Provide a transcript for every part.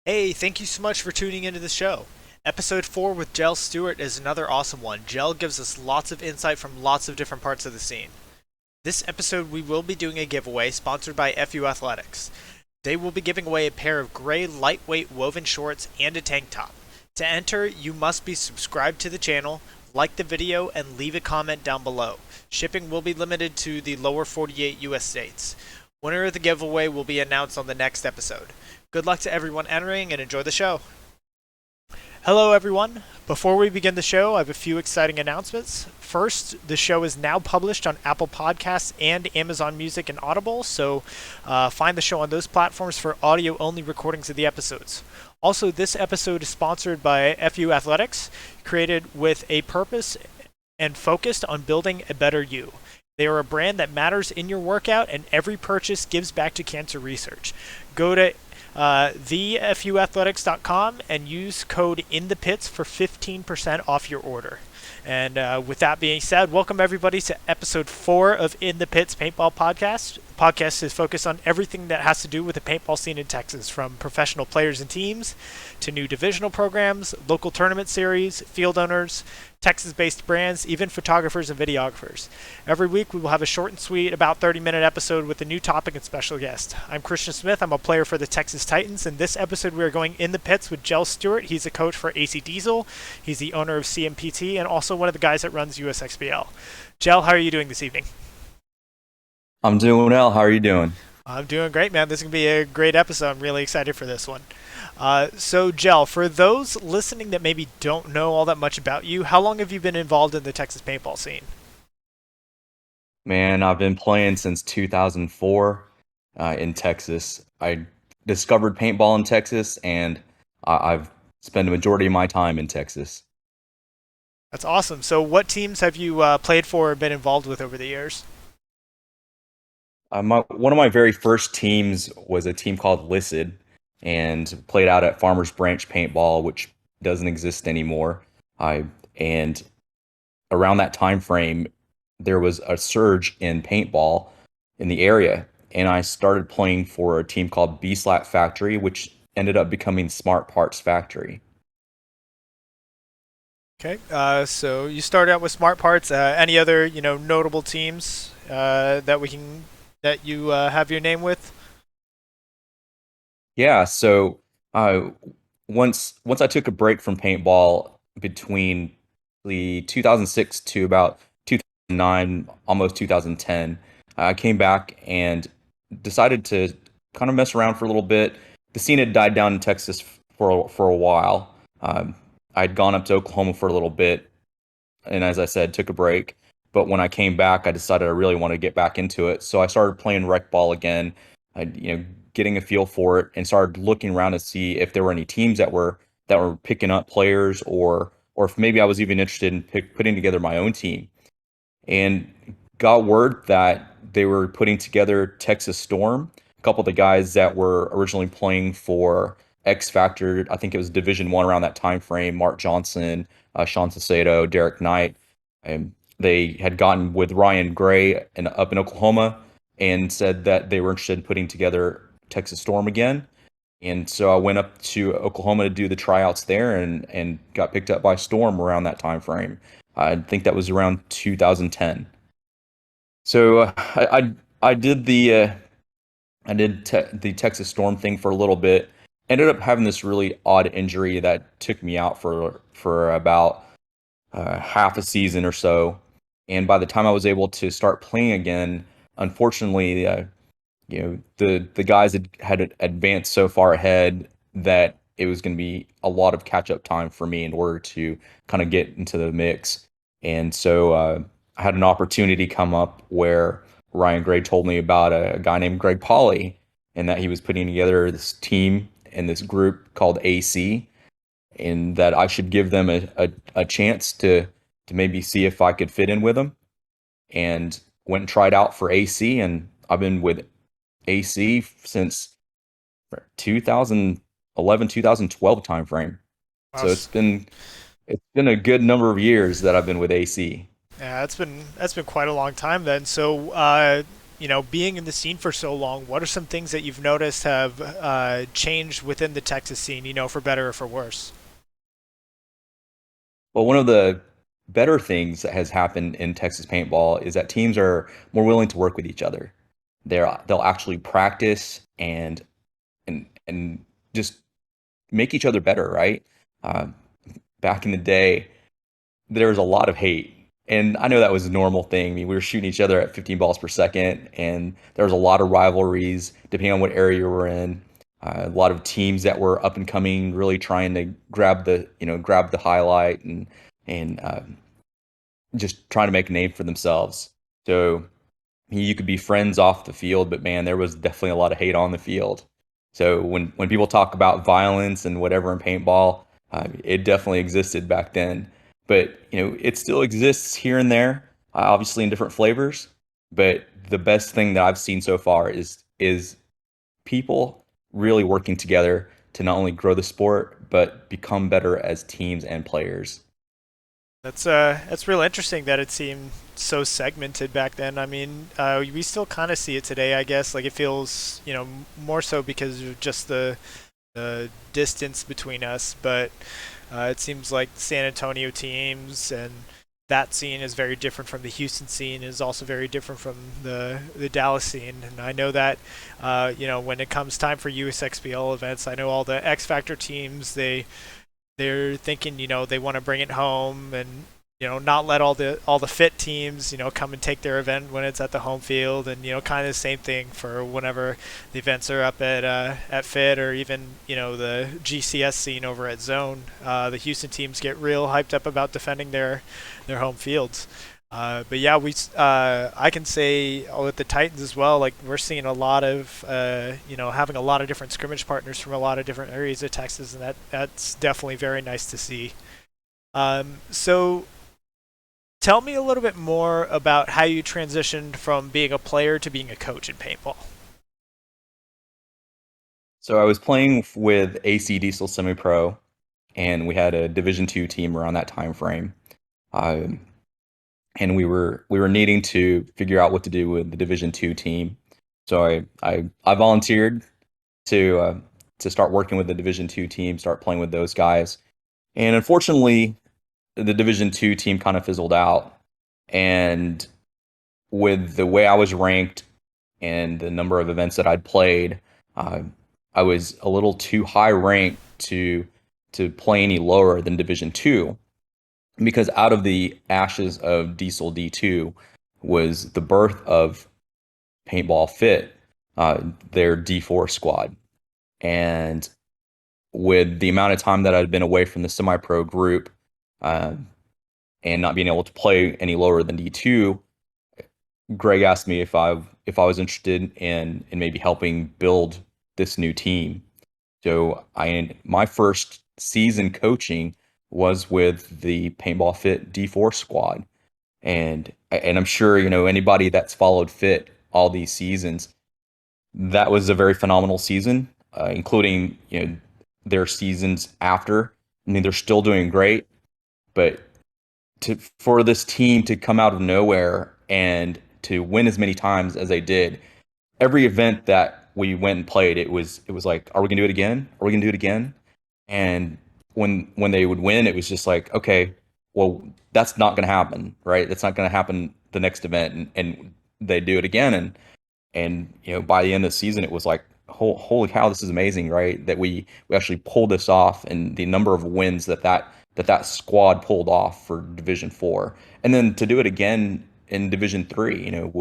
Hey, thank you so much for tuning into the show. Episode 4 with Jel Stewart is another awesome one. Jel gives us lots of insight from lots of different parts of the scene. This episode, we will be doing a giveaway sponsored by FU Athletics. They will be giving away a pair of gray lightweight woven shorts and a tank top. To enter, you must be subscribed to the channel, like the video, and leave a comment down below. Shipping will be limited to the lower 48 US states. Winner of the giveaway will be announced on the next episode. Good luck to everyone entering and enjoy the show. Hello, everyone. Before we begin the show, I have a few exciting announcements. First, the show is now published on Apple Podcasts and Amazon Music and Audible, so find the show on those platforms for audio-only recordings of the episodes. Also, this episode is sponsored by FU Athletics, created with a purpose and focused on building a better you. They are a brand that matters in your workout, and every purchase gives back to cancer research. Go to thefuathletics.com and use code INTHEPITS for 15% off your order. And with that being said, welcome everybody to episode 4 of In the Pits Paintball Podcast. The podcast is focused on everything that has to do with the paintball scene in Texas, from professional players and teams to new divisional programs, local tournament series, field owners, Texas-based brands, even photographers and videographers. Every week we will have a short and sweet, about 30-minute episode with a new topic and special guest. I'm Christian Smith. I'm a player for the Texas Titans. In this episode we are going in the pits with Jel Stewart. He's a coach for AC Diesel. He's the owner of CMPT and also one of the guys that runs USXBL. Jel, how are you doing this evening? I'm doing well. How are you doing? I'm doing great, man. This is going to be a great episode. I'm really excited for this one. So, Jel, for those listening that maybe don't know all that much about you, how long have you been involved in the Texas paintball scene? Man, I've been playing since 2004 in Texas. I discovered paintball in Texas, and I've spent a majority of my time in Texas. That's awesome. So, what teams have you played for or been involved with over the years? One of my very first teams was a team called Lissid, and played out at Farmers Branch Paintball, which doesn't exist anymore. I and around that time frame, there was a surge in paintball in the area, and I started playing for a team called B Slat Factory, which ended up becoming Smart Parts Factory. Okay. So you started out with Smart Parts. Any other, notable teams that you have your name with? Yeah, so uh, once I took a break from paintball between the 2006 to about 2009, almost 2010, I came back and decided to kind of mess around for a little bit. The scene had died down in Texas for a while. I'd gone up to Oklahoma for a little bit, and as I said, took a break. But when I came back, I decided I really wanted to get back into it. So I started playing rec ball again, getting a feel for it, and started looking around to see if there were any teams that were picking up players, or if maybe I was even interested in putting together my own team. And got word that they were putting together Texas Storm. A couple of the guys that were originally playing for X Factor, I think it was Division One around that time frame. Mark Johnson, Sean Sacedo, Derek Knight, and they had gotten with Ryan Gray up in Oklahoma and said that they were interested in putting together Texas Storm again. And so I went up to Oklahoma to do the tryouts there, and got picked up by Storm around that time frame. I think that was around 2010. So I did the Texas Storm thing for a little bit. Ended up having this really odd injury that took me out for about half a season or so. And by the time I was able to start playing again, unfortunately, the guys had advanced so far ahead that it was going to be a lot of catch up time for me in order to kind of get into the mix. And so I had an opportunity come up where Ryan Gray told me about a guy named Greg Polly, and that he was putting together this team and this group called AC, and that I should give them a chance to maybe see if I could fit in with them. And went and tried out for AC, and I've been with AC since 2011, 2012 timeframe. Wow. So it's been a good number of years that I've been with AC. Yeah, that's been quite a long time then. So, being in the scene for so long, what are some things that you've noticed have changed within the Texas scene, for better or for worse? Well, one of the better things that has happened in Texas paintball is that teams are more willing to work with each other. They'll actually practice and just make each other better, right? Uh, Back in the day, there was a lot of hate. And I know that was a normal thing. I mean, we were shooting each other at 15 balls per second, and there was a lot of rivalries depending on what area we're in. A lot of teams that were up and coming, really trying to grab the highlight and just trying to make a name for themselves. So you could be friends off the field, but man, there was definitely a lot of hate on the field. So when people talk about violence and whatever in paintball, it definitely existed back then. But it still exists here and there, obviously in different flavors. But the best thing that I've seen so far is people really working together to not only grow the sport but become better as teams and players. That's real interesting that it seemed so segmented back then. I mean, we still kind of see it today, I guess. Like it feels, more so because of just the distance between us. But it seems like the San Antonio teams and that scene is very different from the Houston scene. Is also very different from the Dallas scene. And I know that, when it comes time for USXBL events, I know all the X Factor teams they're thinking, they want to bring it home and not let all the fit teams, come and take their event when it's at the home field, and kind of the same thing for whenever the events are up at fit, or even the GCS scene over at Zone. The Houston teams get real hyped up about defending their home fields. But yeah, I can say with the Titans as well. Like we're seeing a lot of having a lot of different scrimmage partners from a lot of different areas of Texas, and that's definitely very nice to see. So tell me a little bit more about how you transitioned from being a player to being a coach in paintball. So I was playing with AC Diesel Semi Pro, and we had a Division 2 team around that time frame. Um, and we were needing to figure out what to do with the Division 2 team. So I volunteered to start working with the Division 2 team, start playing with those guys. And unfortunately, the Division 2 team kind of fizzled out. And with the way I was ranked and the number of events that I'd played, uh, I was a little too high ranked to play any lower than Division 2, because out of the ashes of Diesel D2 was the birth of Paintball Fit, their D4 squad. And with the amount of time that I'd been away from the semi-pro group, uh, and not being able to play any lower than D2, Greg asked me if I was interested in maybe helping build this new team. So my first season coaching was with the Paintball Fit D4 squad. And I'm sure, anybody that's followed Fit all these seasons, that was a very phenomenal season, including, their seasons after. I mean, they're still doing great, but for this team to come out of nowhere and to win as many times as they did, every event that we went and played, it was like, are we gonna do it again? Are we gonna do it again? And when they would win, it was just like, okay, well, that's not gonna happen, right? That's not gonna happen the next event, and they do it again, and by the end of the season, it was like, holy cow, this is amazing, right? That we actually pulled this off, and the number of wins that squad pulled off for Division 4, and then to do it again in Division 3,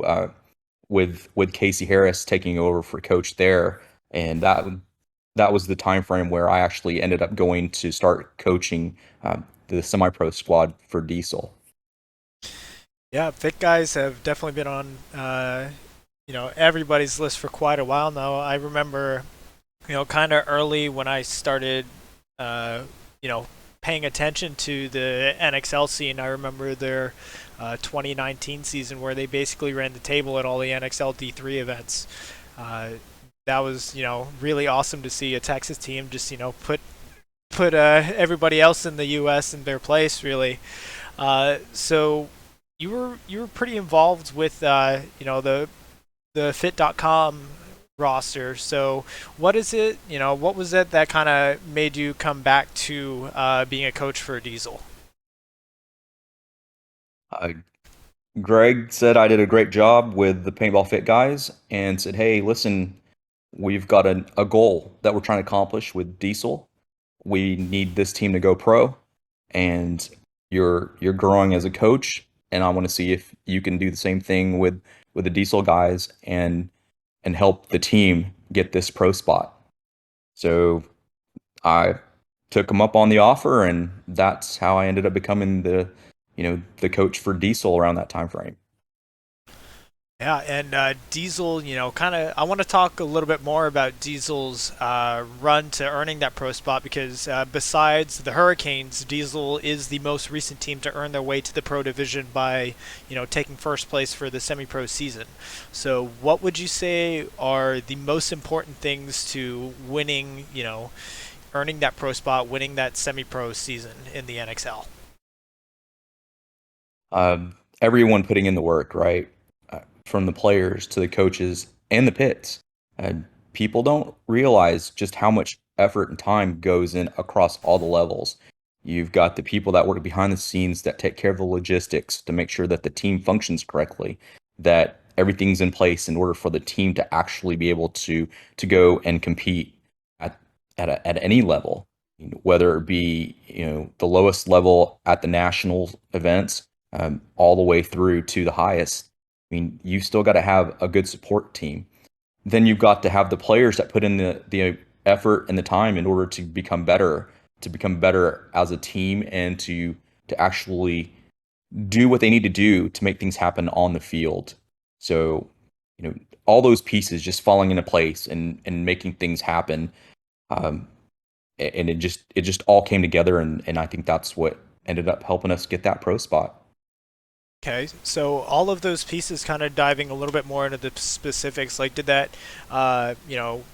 with Casey Harris taking over for coach there, and that was the time frame where I actually ended up going to start coaching the semi-pro squad for Diesel. Yeah, fit guys have definitely been on everybody's list for quite a while now. I remember kind of early when I started you know paying attention to the NXL scene. I remember their 2019 season where they basically ran the table at all the NXL D3 events. Uh, that was really awesome to see a Texas team just put everybody else in the U.S. in their place, really. So you were pretty involved with the the Fit.com roster. So, what is it? What was it that kind of made you come back to being a coach for Diesel? Uh, Greg said I did a great job with the Paintball Fit guys and said, hey, listen, we've got a goal that we're trying to accomplish with Diesel. We need this team to go pro, and you're growing as a coach, and I want to see if you can do the same thing with the Diesel guys and help the team get this pro spot. So I took him up on the offer, and that's how I ended up becoming the coach for Diesel around that time frame. Yeah, and Diesel, kind of, I want to talk a little bit more about Diesel's run to earning that pro spot because besides the Hurricanes, Diesel is the most recent team to earn their way to the pro division by, taking first place for the semi-pro season. So, what would you say are the most important things to winning, earning that pro spot, winning that semi-pro season in the NXL? Everyone putting in the work, right? From the players to the coaches and the pits. People don't realize just how much effort and time goes in across all the levels. You've got the people that work behind the scenes that take care of the logistics to make sure that the team functions correctly, that everything's in place in order for the team to actually be able to go and compete at at any level, whether it be the lowest level at the national events, all the way through to the highest. I mean, you still got to have a good support team. Then you've got to have the players that put in the effort and the time in order to become better as a team, and to actually do what they need to do to make things happen on the field. So, all those pieces just falling into place and making things happen. Um, and it just all came together, and I think that's what ended up helping us get that pro spot. Okay, so all of those pieces kind of diving a little bit more into the specifics, like did that, uh, you know,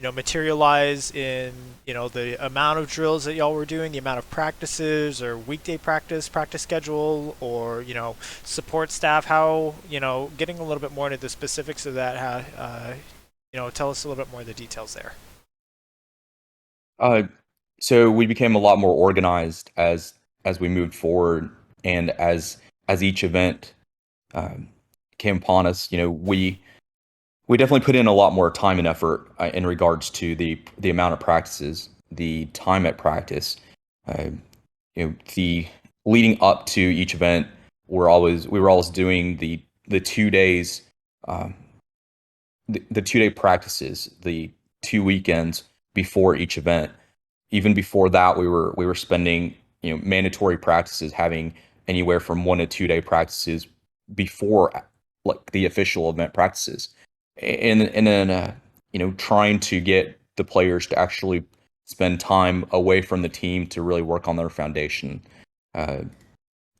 materialize in, the amount of drills that y'all were doing, the amount of practices or weekday practice schedule, or, support staff, how, getting a little bit more into the specifics of that, how, tell us a little bit more of the details there. Uh, so we became a lot more organized as we moved forward, and as each event um, came upon us. We definitely put in a lot more time and effort in regards to the amount of practices, the time at practice. Uh, the leading up to each event, we were always doing the 2 days, um, the 2 day practices, the 2 weekends before each event. Even before that, we were spending mandatory practices, having anywhere from 1 to 2 day practices before like the official event practices, and then trying to get the players to actually spend time away from the team to really work on their foundation. Uh,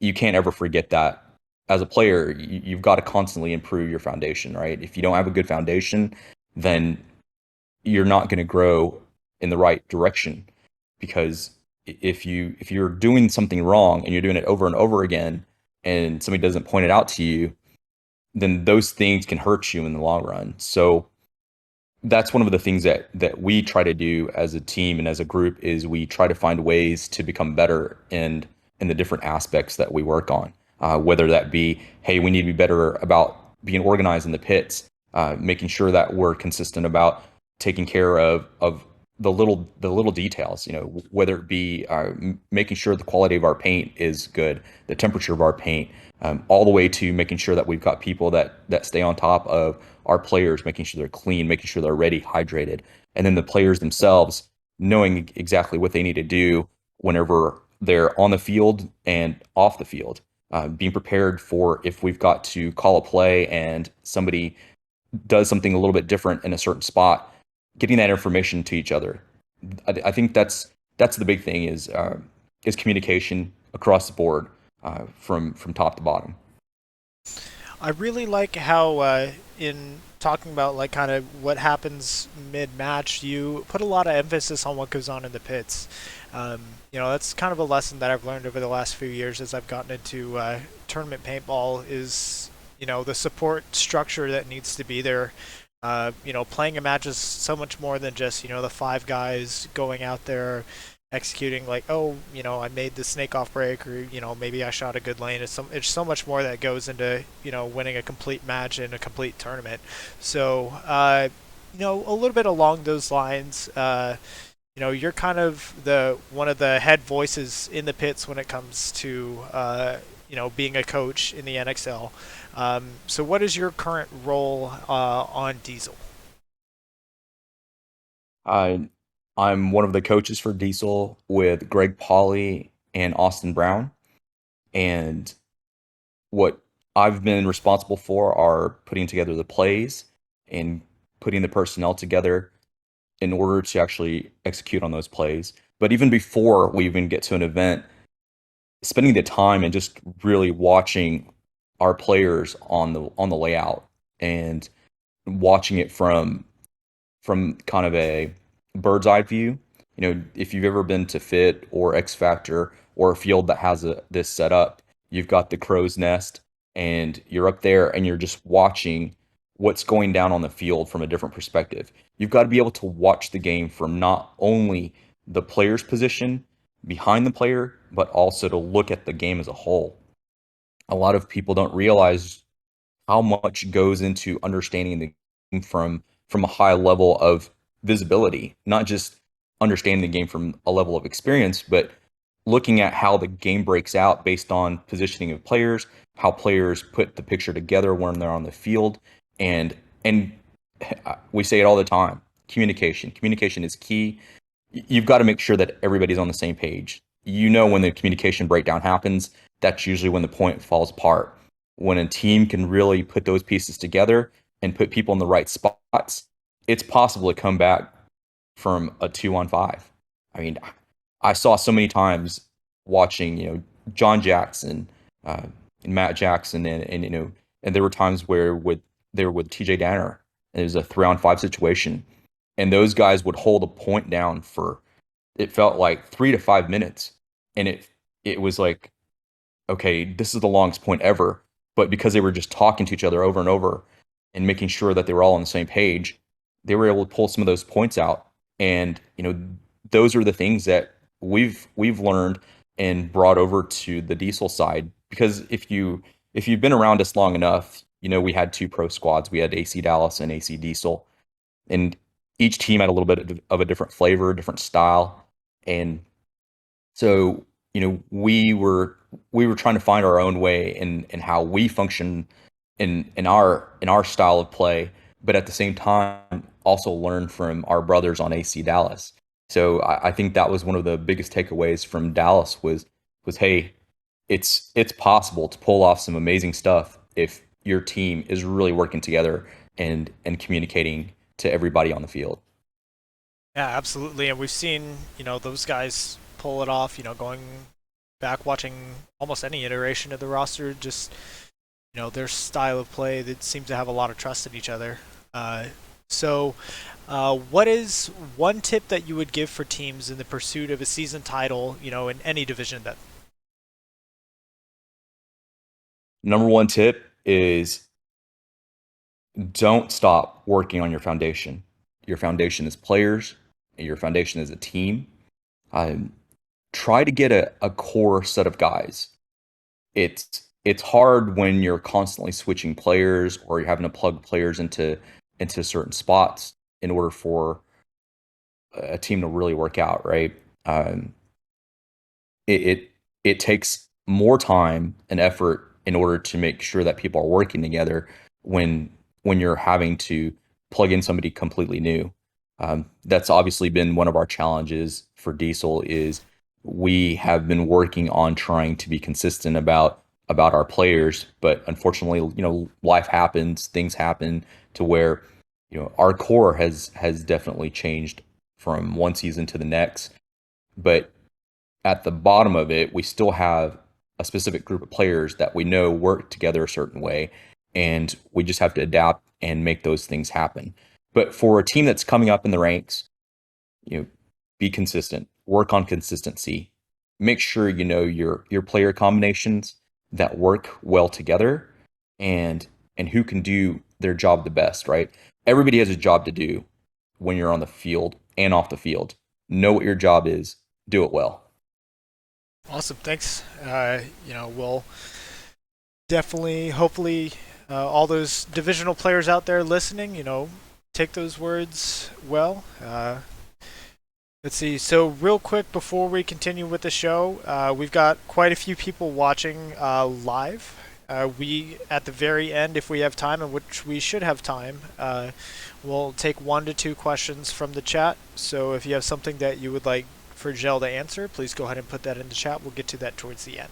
you can't ever forget that. As a player, you've got to constantly improve your foundation, right? If you don't have a good foundation, then you're not going to grow in the right direction, because if you're doing something wrong and you're doing it over and over again and somebody doesn't point it out to you, then those things can hurt you in the long run. So that's one of the things that we try to do as a team and as a group, is we try to find ways to become better in the different aspects that we work on. Whether that be, hey, we need to be better about being organized in the pits, making sure that we're consistent about taking care of the little details. Whether it be making sure the quality of our paint is good, the temperature of our paint, all the way to making sure that we've got people that stay on top of our players, making sure they're clean, making sure they're ready, hydrated, and then the players themselves knowing exactly what they need to do whenever they're on the field and off the field. Being prepared for if we've got to call a play and somebody does something a little bit different in a certain spot, getting that information to each other. I think that's the big thing, is communication across the board, from top to bottom. I really like how, in talking about like kind of what happens mid-match, you put a lot of emphasis on what goes on in the pits. Um, that's kind of a lesson that I've learned over the last few years as I've gotten into tournament paintball. Is the support structure that needs to be there. Playing a match is so much more than just, the five guys going out there executing like, oh, I made the snake off break, or, maybe I shot a good lane. It's so much more that goes into, winning a complete match in a complete tournament. So, a little bit along those lines, you're kind of the one of the head voices in the pits when it comes to being a coach in the NXL. So what is your current role on Diesel? I I'm one of the coaches for Diesel with Greg Pauly and Austin Brown, and what I've been responsible for are putting together the plays and putting the personnel together in order to actually execute on those plays. But even before we even get to an event, spending the time and just really watching our players on the layout and watching it from kind of a bird's eye view. If you've ever been to Fit or X Factor or a field that has this set up, you've got the crow's nest and you're up there and you're just watching what's going down on the field from a different perspective. You've got to be able to watch the game from not only the player's position behind the player, but also to look at the game as a whole. A lot of people don't realize how much goes into understanding the game from a high level of visibility, not just understanding the game from a level of experience, but looking at how the game breaks out based on positioning of players, how players put the picture together when they're on the field, and we say it all the time. Communication. Communication is key. You've got to make sure that everybody's on the same page. When the communication breakdown happens, that's usually when the point falls apart. When a team can really put those pieces together and put people in the right spots, it's possible to come back from a 2-on-5. I mean, I saw so many times watching, John Jackson, and Matt Jackson, and there were times where they were with TJ Danner, and it was a 3-on-5 situation, and those guys would hold a point down for, it felt like 3 to 5 minutes, and it was like, okay, this is the longest point ever. But because they were just talking to each other over and over and making sure that they were all on the same page, they were able to pull some of those points out. And those are the things that we've learned and brought over to the Diesel side. Because if you've been around us long enough, we had two pro squads. We had AC Dallas and AC Diesel, and each team had a little bit of a different flavor, different style, and so, we were trying to find our own way in how we function in our style of play, but at the same time also learn from our brothers on AC Dallas. So I think that was one of the biggest takeaways from Dallas was hey, it's possible to pull off some amazing stuff if your team is really working together and communicating to everybody on the field. Yeah, absolutely. And we've seen, those guys pull it off, going back watching almost any iteration of the roster, just, their style of play that seems to have a lot of trust in each other. What is one tip that you would give for teams in the pursuit of a season title, in any division that? Number one tip is don't stop working on your foundation. Your foundation is players, and your foundation is a team. Um, Try to get a core set of guys. It's hard when you're constantly switching players or you're having to plug players into certain spots in order for a team to really work out, right? It takes more time and effort in order to make sure that people are working together when you're having to plug in somebody completely new. That's obviously been one of our challenges for Diesel is we have been working on trying to be consistent about our players, but unfortunately, life happens, things happen to where, our core has definitely changed from one season to the next. But at the bottom of it, we still have a specific group of players that we know work together a certain way, and we just have to adapt and make those things happen. But for a team that's coming up in the ranks, you know, be consistent, work on consistency, make sure you know your player combinations that work well together, and who can do their job the best, right? Everybody has a job to do when you're on the field and off the field. Know what your job is, do it well. Awesome, thanks. We'll definitely, hopefully, all those divisional players out there listening, take those words well. Let's see. So, real quick before we continue with the show, we've got quite a few people watching live. We, at the very end, if we have time, and which we should have time, we'll take 1 to 2 questions from the chat. So, if you have something that you would like for Jel to answer, please go ahead and put that in the chat. We'll get to that towards the end.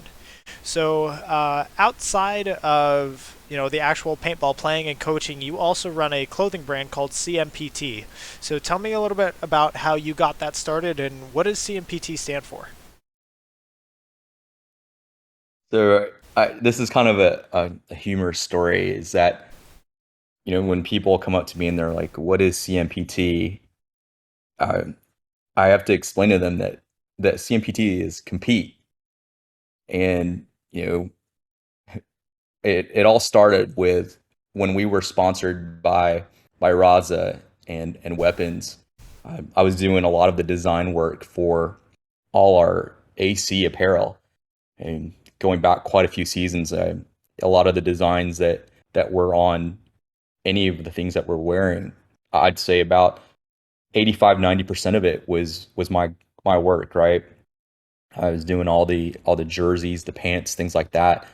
So, outside of the actual paintball playing and coaching, you also run a clothing brand called CMPT. So, tell me a little bit about how you got that started and what does CMPT stand for? So this is kind of a humorous story. Is that when people come up to me and they're like, "What is CMPT?" I have to explain to them that CMPT is compete, and it all started with when we were sponsored by Raza and Weapons. I was doing a lot of the design work for all our AC apparel, and going back quite a few seasons, a lot of the designs that were on any of the things that we're wearing, I'd say about 85-90% of it was my work, right? I was doing all the jerseys, the pants, things like that.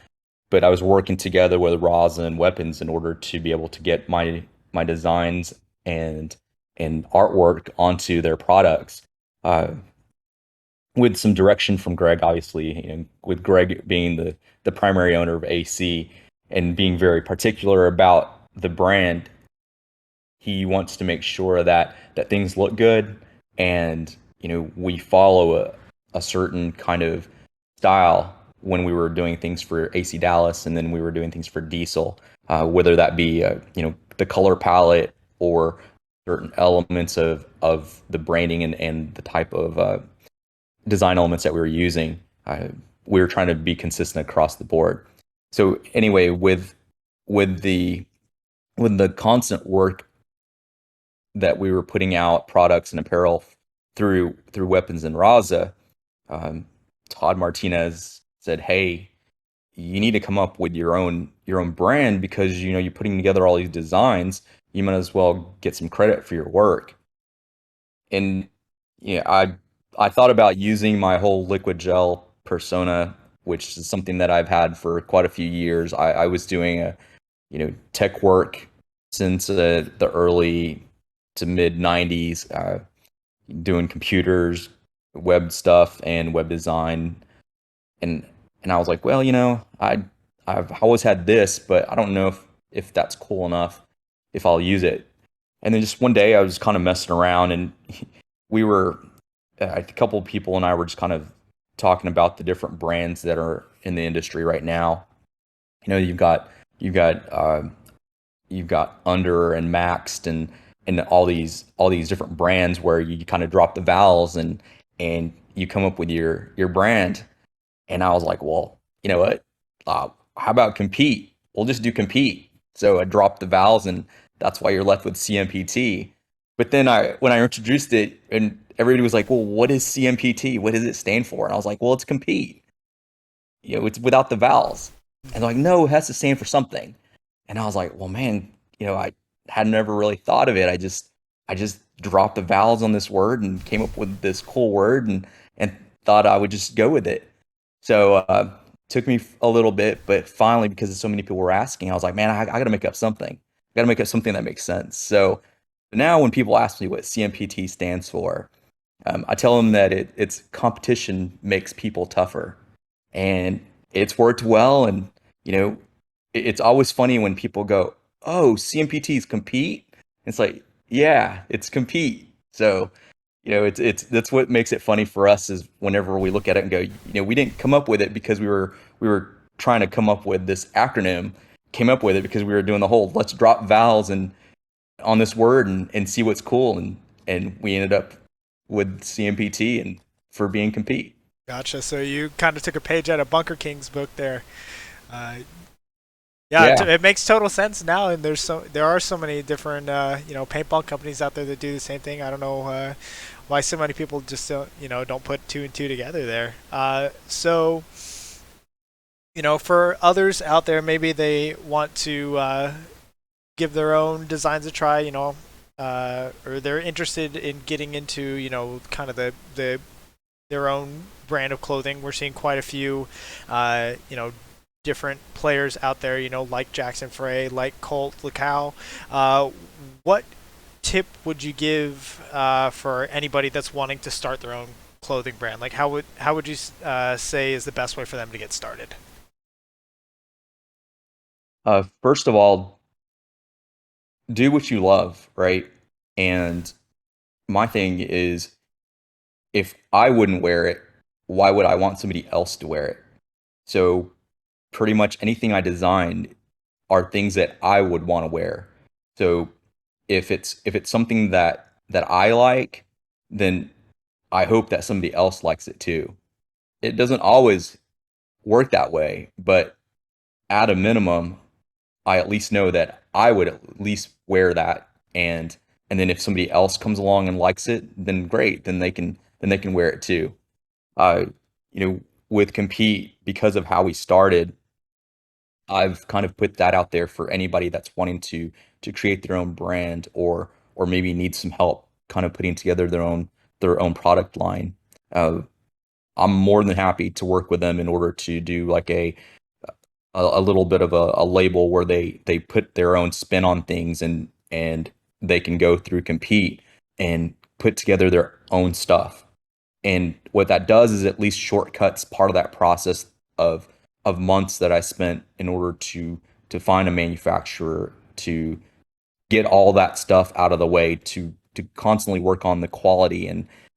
But I was working together with Raza and Weapons in order to be able to get my designs and artwork onto their products. Uh, with some direction from Greg, obviously, with Greg being the primary owner of AC and being very particular about the brand, he wants to make sure that things look good, and we follow a certain kind of style when we were doing things for AC Dallas, and then we were doing things for Diesel, whether that be the color palette or certain elements of the branding and the type of design elements that we were using. We were trying to be consistent across the board. So anyway, with the constant work that we were putting out products and apparel through Weapons and Raza, um, Todd Martinez said, "Hey, you need to come up with your own brand, because you're putting together all these designs. You might as well get some credit for your work." And I thought about using my whole liquid gel persona, which is something that I've had for quite a few years. I was doing tech work since the early to mid 90s, doing computers, web stuff, and web design. And I was like, well, I've always had this, but I don't know if that's cool enough, if I'll use it. And then just one day I was kind of messing around, and we were a couple of people and I were just kind of talking about the different brands that are in the industry right now. You've got you've got Under and Maxed and all these different brands where you kind of drop the vowels and you come up with your brand. And I was like, well, you know what? How about compete? We'll just do compete. So I dropped the vowels, and that's why you're left with CMPT. But then when I introduced it, and everybody was like, well, what is CMPT? What does it stand for? And I was like, well, it's compete. It's without the vowels. And they're like, no, it has to stand for something. And I was like, well, man, I had never really thought of it. I just dropped the vowels on this word and came up with this cool word, and thought I would just go with it. So took me a little bit, but finally, because so many people were asking, I was like, man, I got to make up something. I got to make up something that makes sense. So now when people ask me what CMPT stands for, I tell them that it's competition makes people tougher, and it's worked well. And you know, it's always funny when people go, "Oh, CMPTs compete." It's like, yeah, it's compete. So it's that's what makes it funny for us, is whenever we look at it and go, we didn't come up with it because we were trying to come up with this acronym. Came up with it because we were doing the whole let's drop vowels and on this word and see what's cool, and we ended up with CMPT and for being compete. Gotcha. So you kind of took a page out of Bunker King's book there. Uh, Yeah, Yeah, it makes total sense now, and there are so many different paintball companies out there that do the same thing. I don't know why so many people just don't put two and two together there. So for others out there, maybe they want to give their own designs a try. Or they're interested in getting into kind of the their own brand of clothing. We're seeing quite a few, different players out there, like Jackson Frey, like Colt Lacow. What tip would you give for anybody that's wanting to start their own clothing brand? Like, how would you say is the best way for them to get started? first of all, do what you love, right? And my thing is, if I wouldn't wear it, why would I want somebody else to wear it? So pretty much anything I design are things that I would want to wear. So if it's something that I like, then I hope that somebody else likes it too. It doesn't always work that way, but at a minimum, I at least know that I would at least wear that, and then if somebody else comes along and likes it, then great, then they can wear it too. Uh, you know, with Compete, because of how we started, I've kind of put that out there for anybody that's wanting to create their own brand, or maybe needs some help kind of putting together their own product line. Uh, I'm more than happy to work with them in order to do like a little bit of a label where they put their own spin on things, and they can go through Compete and put together their own stuff. And what that does is at least shortcuts part of that process of months that I spent in order to find a manufacturer, to get all that stuff out of the way, to constantly work on the quality,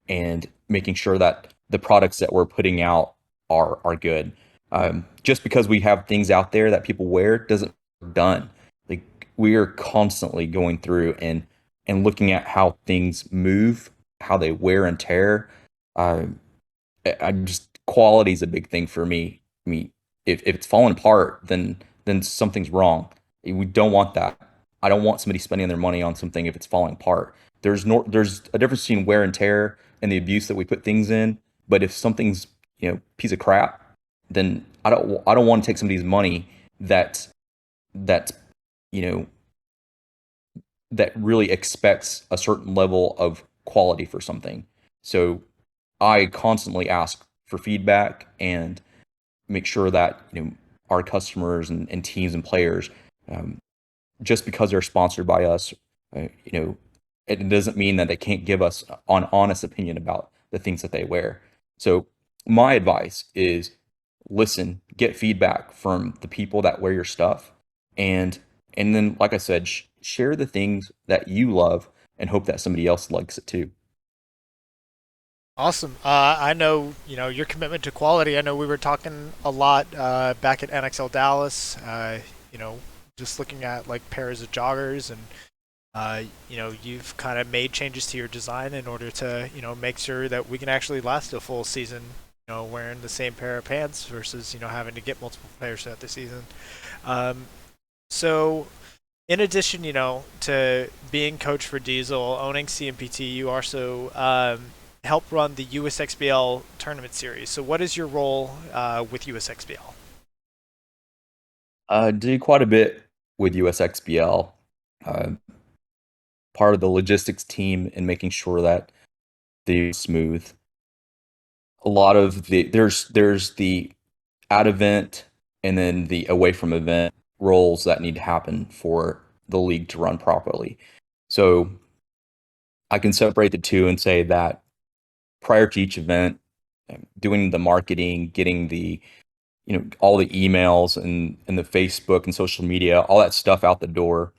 and making sure that the products that we're putting out are good. Just because we have things out there that people wear doesn't done. Like, we are constantly going through and looking at how things move, how they wear and tear. Uh, I just quality is a big thing for me. I mean, if it's falling apart, then something's wrong. We don't want that. I don't want somebody spending their money on something if it's falling apart. There's a difference between wear and tear and the abuse that we put things in. But if something's piece of crap, then I don't want to take somebody's money that you know that really expects a certain level of quality for something. So I constantly ask for feedback and make sure that our customers and teams and players, um, just because they're sponsored by us, uh, you know, it doesn't mean that they can't give us an honest opinion about the things that they wear. So my advice is listen, get feedback from the people that wear your stuff, and and then, like I said, share the things that you love and hope that somebody else likes it too. Awesome. I know, your commitment to quality. I know we were talking a lot back at NXL Dallas. Just looking at like pairs of joggers, and you've kind of made changes to your design in order to, make sure that we can actually last a full season, wearing the same pair of pants versus, having to get multiple pairs throughout the season. Um, so in addition, to being coach for Diesel, owning CMPT, you also help run the USXBL tournament series. So, what is your role with USXBL? Do quite a bit with USXBL, uh, part of the logistics team, and making sure that the smooth. A lot of there's the at event and then the away from event roles that need to happen for the league to run properly. So I can separate the two and say that prior to each event, doing the marketing, getting the all the emails and the Facebook and social media, all that stuff out the door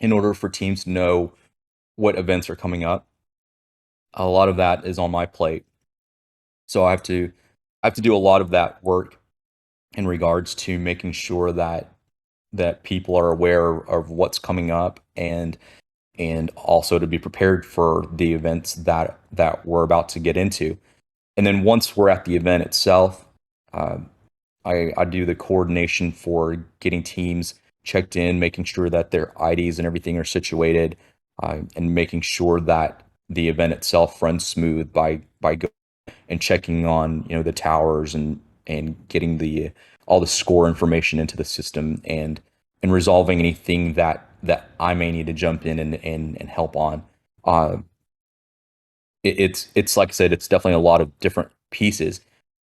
in order for teams to know what events are coming up. A lot of that is on my plate. So I have to do a lot of that work in regards to making sure that people are aware of what's coming up, and also to be prepared for the events that we're about to get into. And then once we're at the event itself, uh, I do the coordination for getting teams checked in, making sure that their IDs and everything are situated, and making sure that the event itself runs smooth by going and checking on the towers and getting the all the score information into the system and resolving anything that I may need to jump in and help on. Uh, it's like I said, it's definitely a lot of different pieces,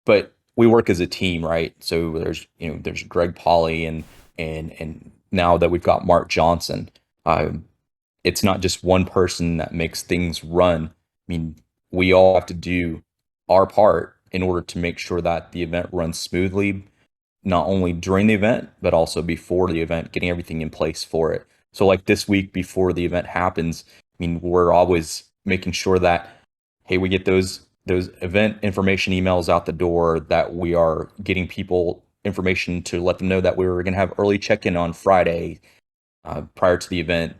but we work as a team, right? So there's Greg Polly and now that we've got Mark Johnson, it's not just one person that makes things run. I mean, we all have to do our part in order to make sure that the event runs smoothly, not only during the event, but also before the event, getting everything in place for it. So like this week before the event happens, I mean, we're always making sure that, hey, we get those event information emails out the door, that we are getting people information to let them know that we were going to have early check-in on Friday, prior to the event,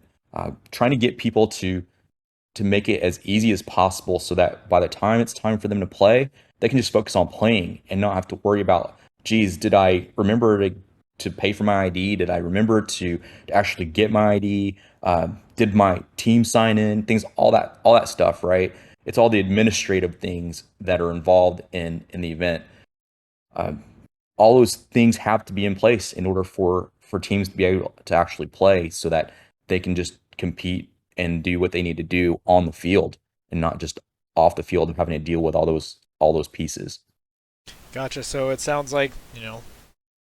trying to get people to make it as easy as possible so that by the time it's time for them to play, they can just focus on playing and not have to worry about, geez, did I remember to pay for my ID? Did I remember to actually get my ID? Did my team sign in? Things, all that stuff, right? It's all the administrative things that are involved in the event. Uh, all those things have to be in place in order for teams to be able to actually play so that they can just compete and do what they need to do on the field and not just off the field and having to deal with all those pieces. Gotcha. So it sounds like,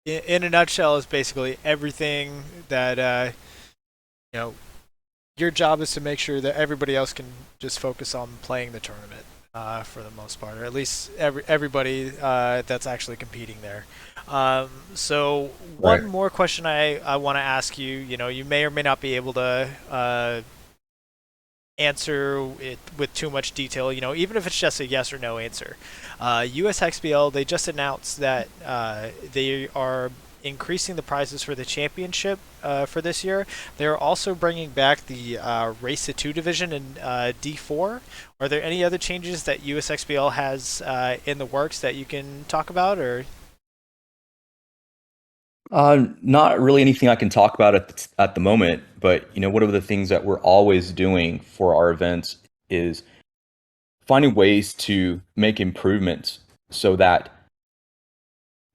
in a nutshell, is basically everything that, you know, your job is to make sure that everybody else can just focus on playing the tournament, for the most part, or at least everybody that's actually competing there. So Right. one more question I want to ask you. You may or may not be able to answer it with too much detail, even if it's just a yes or no answer. USXBL, they just announced that they are increasing the prizes for the championship for this year. They're also bringing back the Race to 2 division in D4. Are there any other changes that USXBL has in the works that you can talk about, or? Not really anything I can talk about at the moment, but one of the things that we're always doing for our events is finding ways to make improvements so that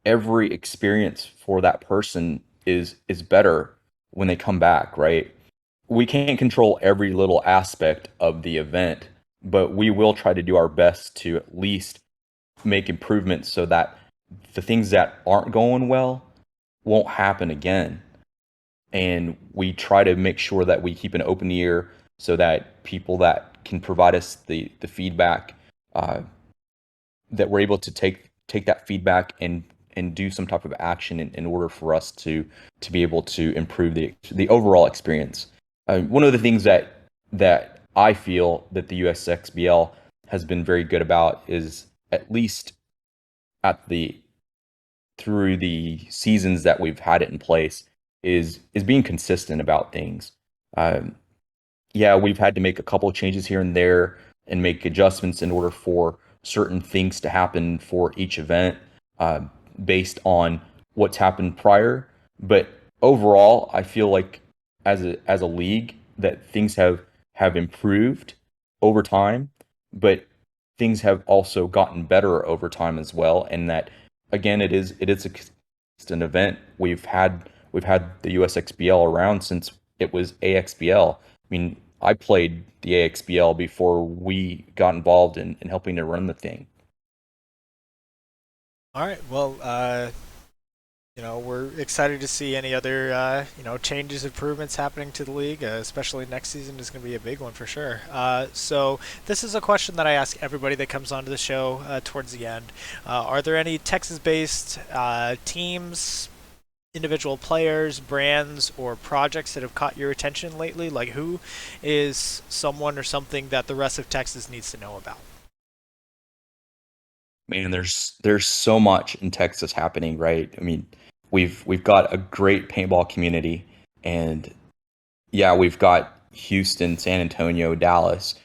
every experience for that person is better when they come back, right? We can't control every little aspect of the event, but we will try to do our best to at least make improvements so that the things that aren't going well won't happen again. And we try to make sure that we keep an open ear so that people that can provide us the feedback, uh, that we're able to take that feedback and do some type of action in order for us to be able to improve the overall experience. One of the things that I feel that the USXBL has been very good about is, at least at the through the seasons that we've had it in place, is being consistent about things. Um, yeah, we've had to make a couple of changes here and there and make adjustments in order for certain things to happen for each event, uh, based on what's happened prior. But overall, I feel like as a league that things have improved over time, but things have also gotten better over time as well. And that, again, it is a consistent event. We've had the USXBL around since it was AXBL. I mean, I played the AXBL before we got involved in helping to run the thing. All right. Well, we're excited to see any other, changes, improvements happening to the league, especially next season is going to be a big one for sure. So this is a question that I ask everybody that comes onto the show towards the end. Are there any Texas-based teams, individual players, brands, or projects that have caught your attention lately? Like, who is someone or something that the rest of Texas needs to know about? Man, there's so much in Texas happening, right? I mean, we've got a great paintball community, and yeah, we've got Houston, San Antonio, Dallas,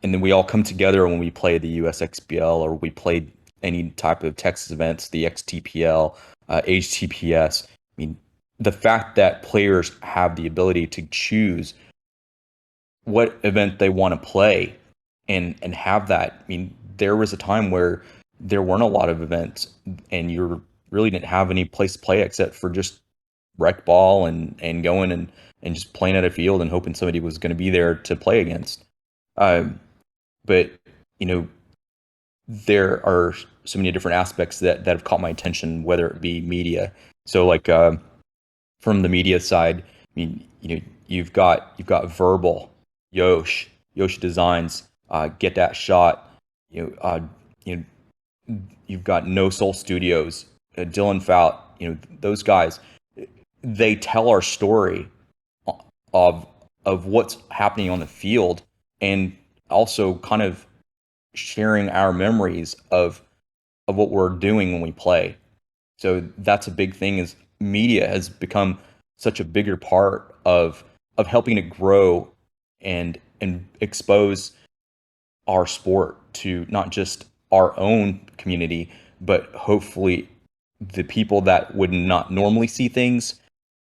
and then we all come together when we play the USXBL or we play any type of Texas events, the XTPL, HTPS. I mean, the fact that players have the ability to choose what event they want to play and have that. I mean, there was a time where there weren't a lot of events and you really didn't have any place to play except for just rec ball and going and just playing at a field and hoping somebody was going to be there to play against. Um, but you know, there are so many different aspects that have caught my attention, whether it be media. So like from the media side, I mean, you've got Verbal, Yosh Designs, Get That Shot, you know, you know, you've got No Soul Studios, Dylan Fout, those guys. They tell our story of what's happening on the field, and also kind of sharing our memories of what we're doing when we play. So that's a big thing is media has become such a bigger part of helping it grow and expose our sport to not just our own community, but hopefully the people that would not normally see things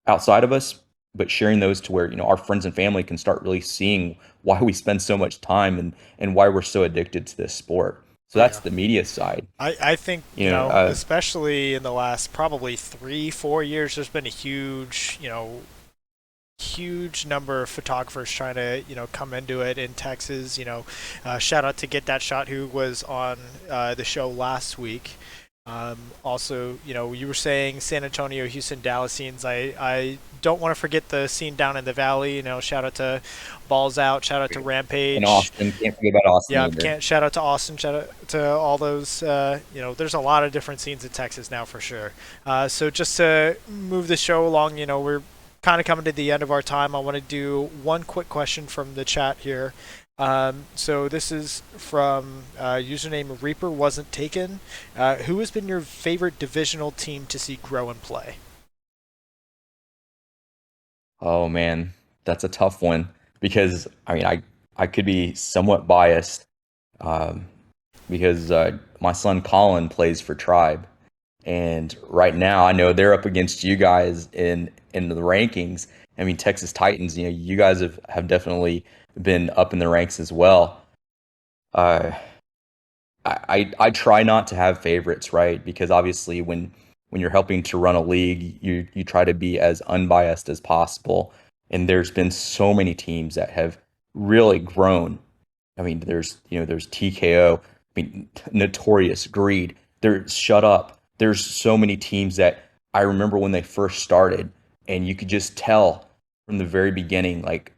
outside of us, but sharing those to where, our friends and family can start really seeing why we spend so much time and why we're so addicted to this sport. So Oh that's yeah. the media side. I think, You know, uh, especially in the last probably 3, 4 years, there's been a huge number of photographers trying to come into it in Texas. Shout out to Get That Shot, who was on the show last week. Also, you were saying San Antonio, Houston, Dallas scenes. I don't want to forget the scene down in the valley. Shout out to Balls Out. Shout out to in Rampage. Austin, can't forget about Austin Yeah, either. can't shout out to Austin. Shout out to all those. There's a lot of different scenes in Texas now for sure. So just to move the show along, we're kind of coming to the end of our time. I want to do one quick question from the chat here. So this is from username Reaper wasn't taken. Who has been your favorite divisional team to see grow and play? Oh man, that's a tough one because I mean I could be somewhat biased um, because my son Colin plays for Tribe, and right now I know they're up against you guys in the rankings. I mean Texas Titans, you guys have definitely been up in the ranks as well. Uh, I try not to have favorites, right? Because obviously when you're helping to run a league, you try to be as unbiased as possible. And there's been so many teams that have really grown. I mean, there's TKO, I mean, Notorious, Greed, there's Shut Up. There's so many teams that I remember when they first started, and you could just tell from the very beginning, like,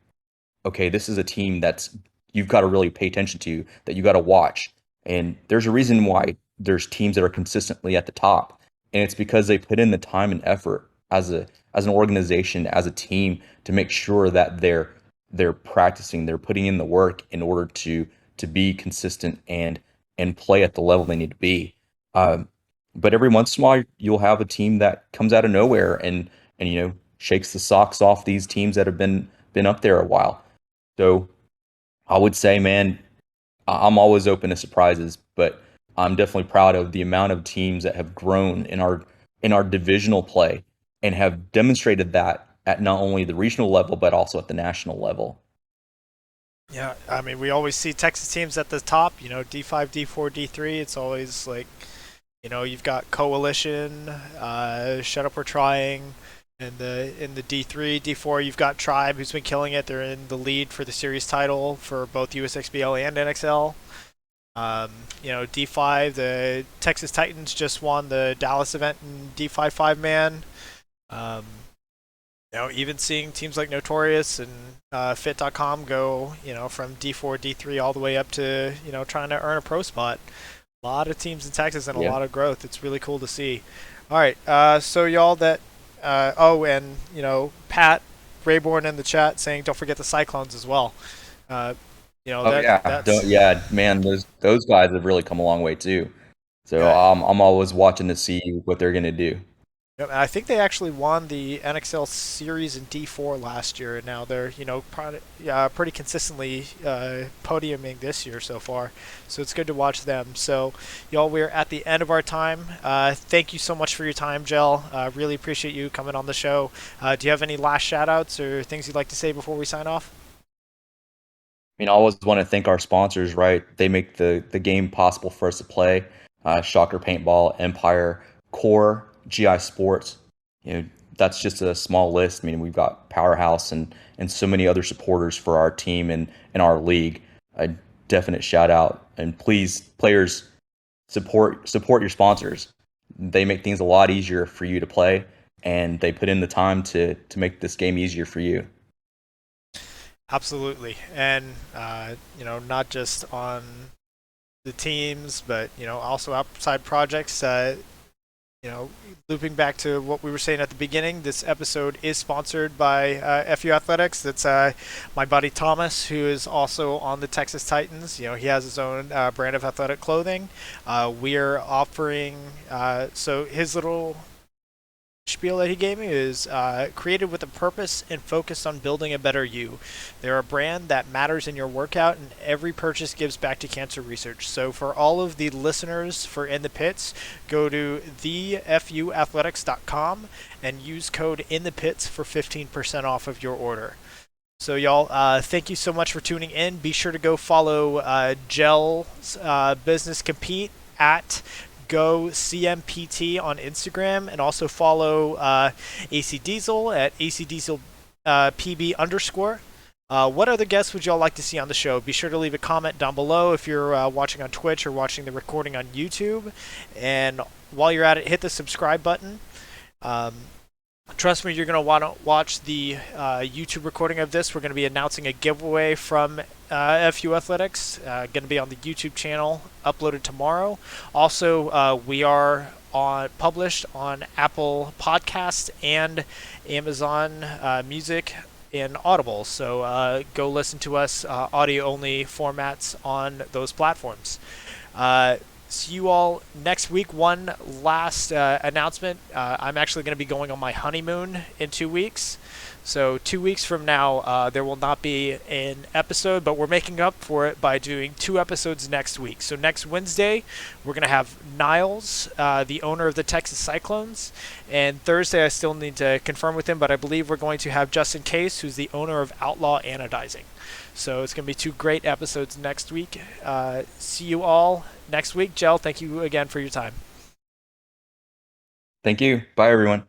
okay, this is a team that's you've got to really pay attention to, that you got to watch. And there's a reason why there's teams that are consistently at the top. And it's because they put in the time and effort as an organization, as a team to make sure that they're practicing, they're putting in the work in order to be consistent and play at the level they need to be. Um, but every once in a while, you'll have a team that comes out of nowhere and shakes the socks off these teams that have been up there a while. So I would say, man, I'm always open to surprises, but I'm definitely proud of the amount of teams that have grown in our divisional play and have demonstrated that at not only the regional level but also at the national level. Yeah, I mean, we always see Texas teams at the top. D5, D4, D3. It's always like, you've got Coalition, Shut Up We're Trying. In the D3, D4, you've got Tribe, who's been killing it. They're in the lead for the series title for both USXBL and NXL. D5, the Texas Titans just won the Dallas event in D5 five man. Um, even seeing teams like Notorious and Fit.com go, from D4, D3 all the way up to, trying to earn a pro spot. A lot of teams in Texas and a Yeah. lot of growth. It's really cool to see. All right, so y'all that and Pat Rayborn in the chat saying don't forget the Cyclones as well. Uh, Oh yeah, that's yeah, man, those guys have really come a long way too. So yeah, I'm always watching to see what they're gonna do. Yep, and I think they actually won the NXL series in D4 last year, and now they're pretty consistently podiuming this year so far. So it's good to watch them. So y'all, we're at the end of our time. Thank you so much for your time, Jel. Really appreciate you coming on the show. Do you have any last shout outs or things you'd like to say before we sign off? I always want to thank our sponsors, right? They make the game possible for us to play. Shocker Paintball, Empire, Core, GI Sports. You know, that's just a small list. We've got Powerhouse and so many other supporters for our team and our league. A definite shout out. And please, players, support your sponsors. They make things a lot easier for you to play, and they put in the time to make this game easier for you. Absolutely, and not just on the teams, but also outside projects. Looping back to what we were saying at the beginning, this episode is sponsored by FU Athletics. That's my buddy Thomas, who is also on the Texas Titans. He has his own brand of athletic clothing. We're offering so his little spiel that he gave me is created with a purpose and focused on building a better you. They're a brand that matters in your workout, and every purchase gives back to cancer research. So for all of the listeners for In the Pits, go to thefuathletics.com and use code INTHEPITS for 15% off of your order. So y'all, thank you so much for tuning in. Be sure to go follow Gel's Business Compete at Go CMPT on Instagram, and also follow AC Diesel at AC Diesel PB underscore. What other guests would y'all like to see on the show? Be sure to leave a comment down below if you're watching on Twitch or watching the recording on YouTube. And while you're at it, hit the subscribe button. Trust me, you're going to want to watch the YouTube recording of this. We're going to be announcing a giveaway from FU Athletics. Going to be on the YouTube channel, uploaded tomorrow. Also, we are published on Apple Podcasts and Amazon Music and Audible. So go listen to us audio-only formats on those platforms. See you all next week. One last announcement. I'm actually going to be going on my honeymoon in 2 weeks. So 2 weeks from now, there will not be an episode, but we're making up for it by doing 2 episodes next week. So next Wednesday, we're going to have Niles, the owner of the Texas Cyclones. And Thursday, I still need to confirm with him, but I believe we're going to have Justin Case, who's the owner of Outlaw Anodizing. So it's going to be 2 great episodes next week. See you all next week. Jel, thank you again for your time. Thank you. Bye, everyone.